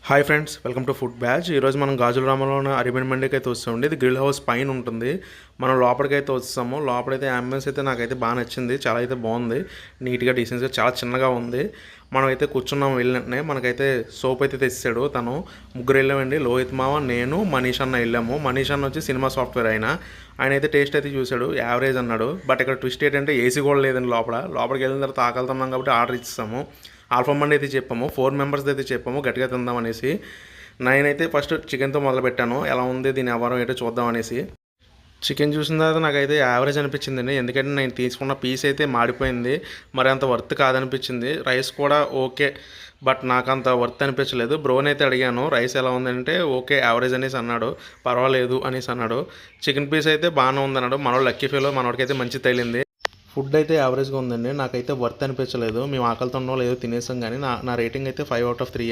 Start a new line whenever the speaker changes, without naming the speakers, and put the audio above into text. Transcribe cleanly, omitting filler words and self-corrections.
Hi friends, welcome to food batch. ఈరోజు మనం గాజుల రామంలో ఉన్న అరేబియన్ మండికి అయితే వస్తామండి. ఇది గ్రిల్ హౌస్ పైన ఉంటుంది. మనం లోపలికి అయితే వస్తాము. లోపలైతే అంబియన్స్ అయితే నాకైతే బాగా నచ్చింది. చాలా అయితే బాగుంది, నీట్గా డీసెన్స్గా చాలా చిన్నగా ఉంది. మనం అయితే కూర్చున్నాం. వెళ్ళినట్టునే మనకైతే సోప్ అయితే తెచ్చాడు తను. ముగ్గురు వెళ్ళామండి, లోహిత్ మావ, నేను, మనీష్ అన్న వెళ్ళాము. మనీష్ అన్న వచ్చి సినిమా సాఫ్ట్వేర్ ఆయన అయితే టేస్ట్ అయితే చూశాడు, యావరేజ్ అన్నాడు. బట్ ఇక్కడ ట్విస్ట్ ఏంటంటే ఏసీ కూడా లేదండి లోపలికి వెళ్ళిన తర్వాత ఆకలితున్నాం కాబట్టి ఆర్డర్ ఇస్తాము. ఆల్ఫా మండి అయితే చెప్పాము, 4 మెంబర్స్ అయితే చెప్పాము గట్టిగా తిందామనేసి. నేనైతే ఫస్ట్ చికెన్తో మొదలుపెట్టాను. ఎలా ఉంది దీని వ్యవహారం ఏంటో చూద్దామనేసి. చికెన్ చూసిన తర్వాత నాకైతే యావరేజ్ అనిపించిందండి. ఎందుకంటే నేను తీసుకున్న పీస్ అయితే మాడిపోయింది, మరి అంత వర్త్ కాదనిపించింది. రైస్ కూడా ఓకే, బట్ నాకు అంత వర్త్ అనిపించలేదు. బ్రోని అయితే అడిగాను రైస్ ఎలా ఉందంటే ఓకే యావరేజ్ అనేసి అన్నాడు, పర్వాలేదు అనేసి అన్నాడు. చికెన్ పీస్ అయితే బాగానే ఉందన్నాడు. మనోడు లక్కీ ఫీలో, మనోడికైతే మంచి తగిలింది. ఫుడ్ అయితే యావరేజ్గా ఉందండి, నాకైతే వర్త్ అనిపించలేదు. మేము ఆకలితో లేదో తినేసాం, కానీ నా రేటింగ్ అయితే 5/3.